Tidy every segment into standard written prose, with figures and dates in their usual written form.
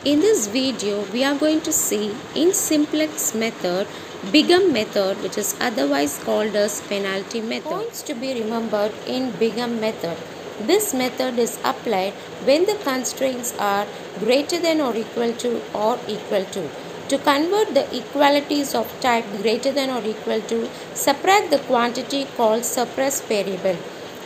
In this video, we are going to see in simplex method, Bingham method, which is otherwise called as penalty method. Points to be remembered in Bingham method. This method is applied when the constraints are greater than or equal to or equal to. To convert the equalities of type greater than or equal to, subtract the quantity called surplus variable.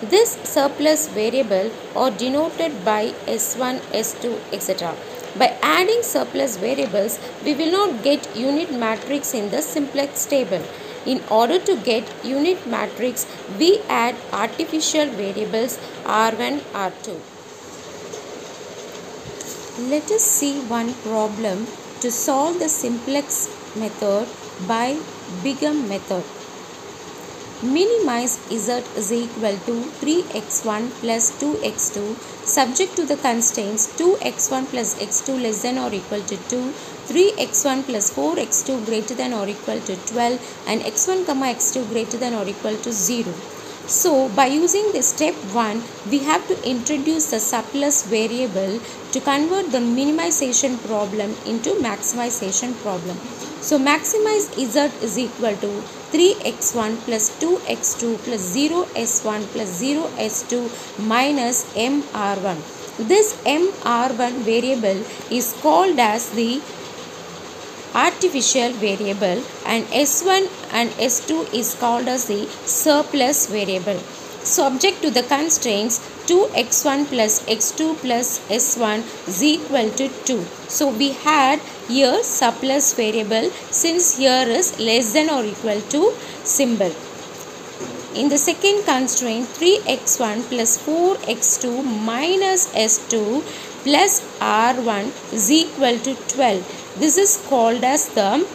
This surplus variable are denoted by S1, S2, etc. By adding surplus variables, we will not get unit matrix in the simplex table. In order to get unit matrix, we add artificial variables R1, R2. Let us see one problem to solve the simplex method by Bingham method. Minimize z is equal to 3x1 plus 2x2 subject to the constraints 2x1 plus x2 less than or equal to 2, 3x1 plus 4x2 greater than or equal to 12 and x1 comma x2 greater than or equal to 0. So by using the step 1, we have to introduce the surplus variable to convert the minimization problem into maximization problem. So maximize z is equal to 3x1 plus 2x2 plus 0s1 plus 0s2 minus mr1. This mr1 variable is called as the artificial variable and S1 and S2 is called as the surplus variable. Subject to the constraints 2x1 plus x2 plus s1 is equal to 2. So we had here surplus variable since here is less than or equal to symbol. In the second constraint 3x1 plus 4x2 minus s2 plus r1 is equal to 12. This is called as the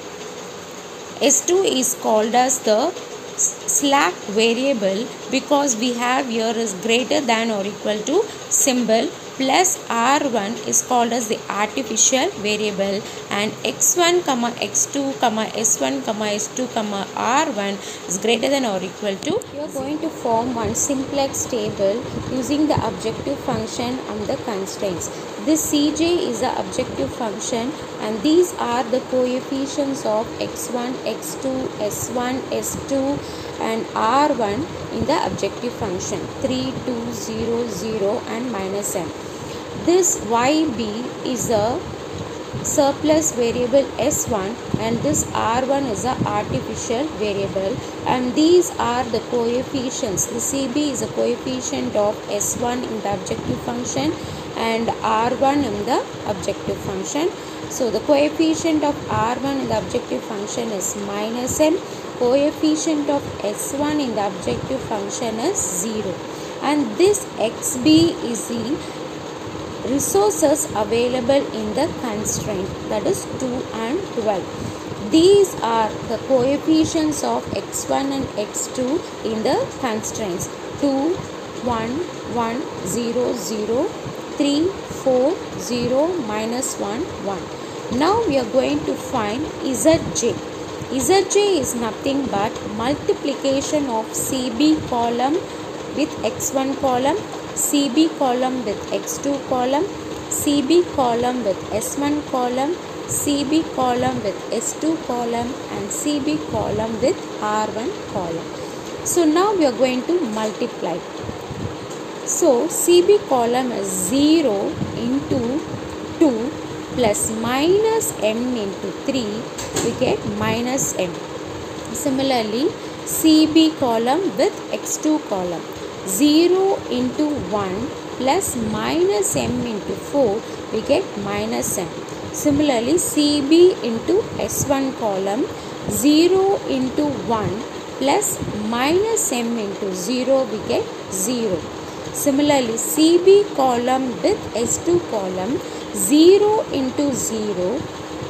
S2 is called as the slack variable because we have here is greater than or equal to symbol plus r1 is called as the artificial variable and x1 comma x2 comma s1 comma s2 comma r1 is greater than or equal to. We are going to form one simplex table using the objective function and the constraints. This Cj is the objective function and these are the coefficients of x1, x2, s1, s2 and r1 in the objective function 3, 2, 0, 0 and minus m. This yb is a surplus variable s1 and this r1 is a artificial variable and these are the coefficients. The cb is a coefficient of s1 in the objective function and r1 in the objective function. So the coefficient of r1 in the objective function is minus m. Coefficient of s1 in the objective function is 0 and this xb is the resources available in the constraint, that is 2 and 12. These are the coefficients of x1 and x2 in the constraints 2, 1, 1, 0, 0, 3, 4, 0, minus 1, 1. Now we are going to find Zj. Zj is nothing but multiplication of CB column with x1 column, CB column with x2 column, CB column with s1 column, CB column with s2 column and CB column with r1 column. So now we are going to multiply. So CB column is 0 into 2 plus minus m into 3, we get minus m. Similarly, CB column with x2 column 0 into 1 plus minus m into 4, we get minus m. Similarly, CB into s1 column 0 into 1 plus minus m into 0, we get 0. Similarly, CB column with S2 column 0 into 0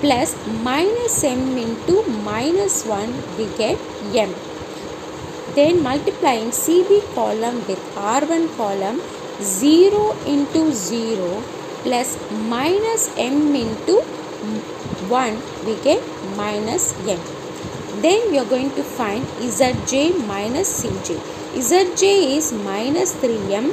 plus minus m into minus 1, we get m. Then multiplying CB column with R1 column 0 into 0 plus minus m into 1, we get minus m. Then we are going to find Zj minus Cj. Zj is minus 3m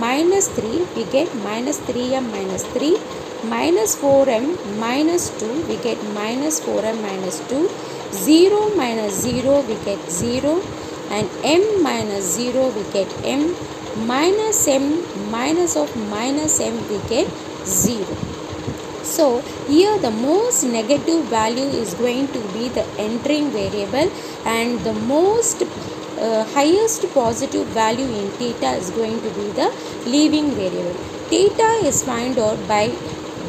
minus 3, we get minus 3m minus 3 minus 4m minus 2, we get minus 4m minus 2. 0 minus 0, we get 0. And m minus 0, we get m. Minus m minus of minus m, we get 0. So here the most negative value is going to be the entering variable, and the most highest positive value in theta is going to be the leaving variable. Theta is found out by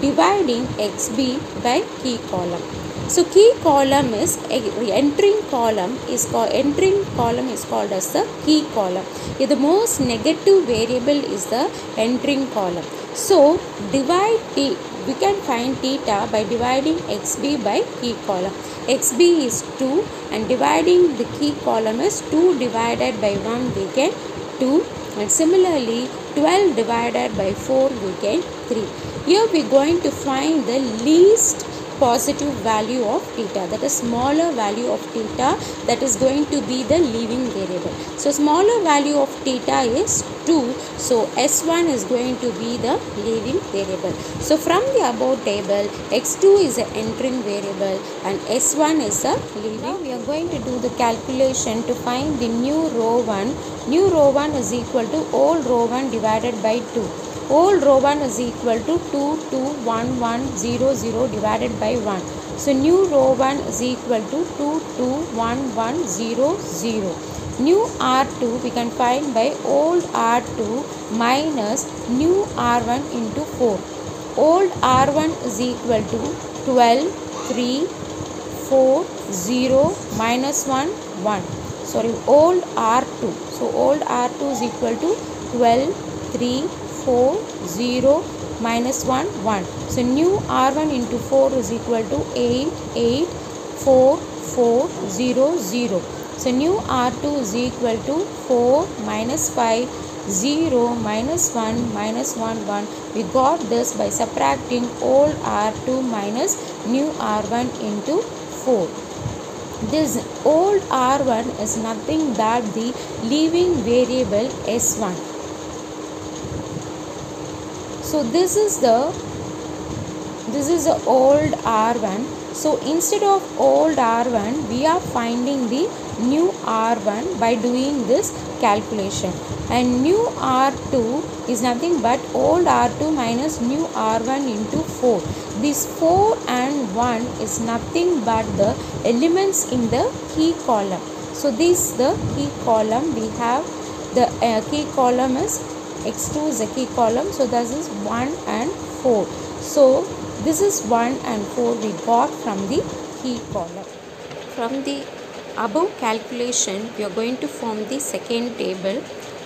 dividing xb by key column. So key column is entering column is called as the key column. Here the most negative variable is the entering column. So we can find theta by dividing xb by key column. Xb is 2, and dividing the key column is 2 divided by 1, we get 2. And similarly 12 divided by 4, we get 3. Here we are going to find the least positive value of theta, that is smaller value of theta, that is going to be the leaving variable. So smaller value of theta is 2, so S1 is going to be the leaving variable. So from the above table, x2 is the entering variable and S1 is the leaving. Now we are going to do the calculation to find the new row 1. New row 1 is equal to old row 1 divided by 2. Old row 1 is equal to 2, 2, 1, 1, 0, 0 divided by 1. So new row 1 is equal to 2, 2, 1, 1, 0, 0. New R2 we can find by old R2 minus new R1 into 4. Old R1 is equal to 12, 3, 4, 0, minus 1, 1. Sorry, old R2. So old R2 is equal to 12, 3, 4, 0, minus 1, 1. So new R1 into 4 is equal to 8, 8, 4, 4, 0, 0. So new R2 is equal to 4 minus 5, 0, minus 1, minus 1, 1. We got this by subtracting old R2 minus new R1 into 4. This old R1 is nothing but the leaving variable S1. So this is the old R1. So instead of old R1, we are finding the new R1 by doing this calculation. And new R2 is nothing but old R2 minus new R1 into 4. This 4 and 1 is nothing but the elements in the key column. So this is the key column. We have the key column is x2 is a key column, so this is 1 and 4. So this is 1 and 4 we got from the key column. From the above calculation, we are going to form the second table.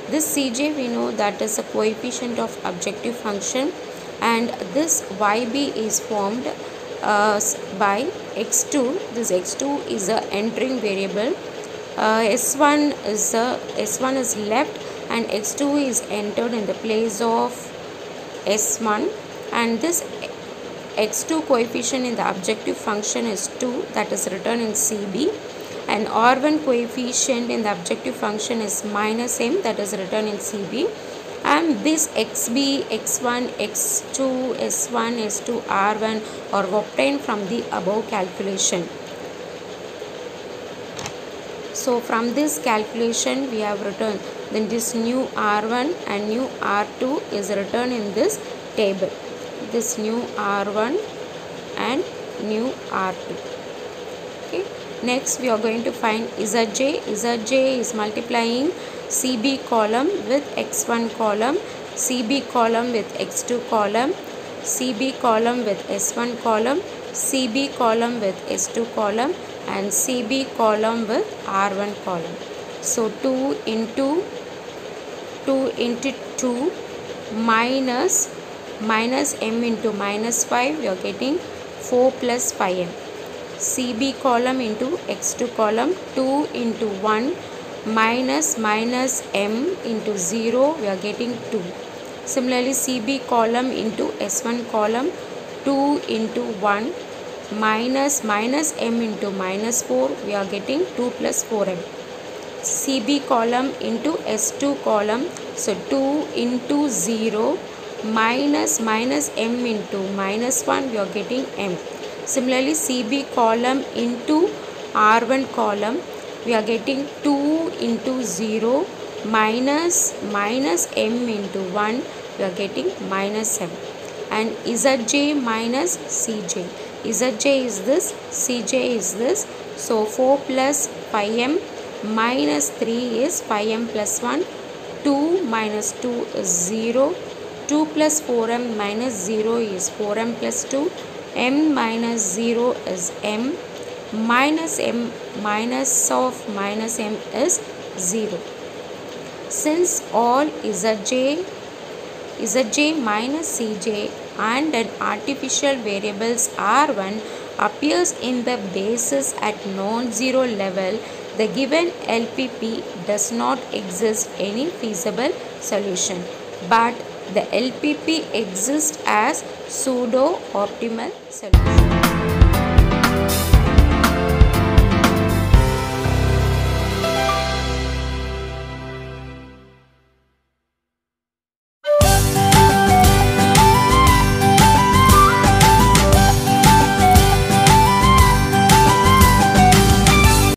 This Cj we know that is a coefficient of objective function, and this yb is formed by x2. This x2 is a entering variable. S1 is left and x2 is entered in the place of S1, and this x2 coefficient in the objective function is 2, that is written in CB, and R1 coefficient in the objective function is minus m, that is written in CB, and this xb, x1, x2, s1, s2, R1 are obtained from the above calculation. So from this calculation we have written, then this new R1 and new R2 is written in this table. This new R1 and new R2. Okay. Next we are going to find Zj. Zj is multiplying CB column with x1 column, CB column with x2 column, CB column with s1 column, CB column with s2 column, and CB column with R1 column. So 2 into 2 minus m into minus 5, we are getting 4 plus 5m. CB column into x2 column, 2 into 1 minus m into 0, we are getting 2. Similarly CB column into s1 column, 2 into 1 minus m into minus 4, we are getting 2 plus 4m. CB column into S2 column, so 2 into 0 minus m into -1, we are getting m. Similarly, CB column into R1 column, we are getting 2 into 0 minus m into 1, we are getting -m. And Zj minus Cj. Zj is this, Cj is this. So 4 plus 5m minus 3 is 5m plus 1. 2 minus 2 is 0. 2 plus 4m minus 0 is 4m plus 2. m minus 0 is m. Minus m minus of minus m is 0. Since all Zj minus Cj and an artificial variables R1 appears in the basis at non-zero level, the given LPP does not exist any feasible solution, but the LPP exists as pseudo-optimal solution.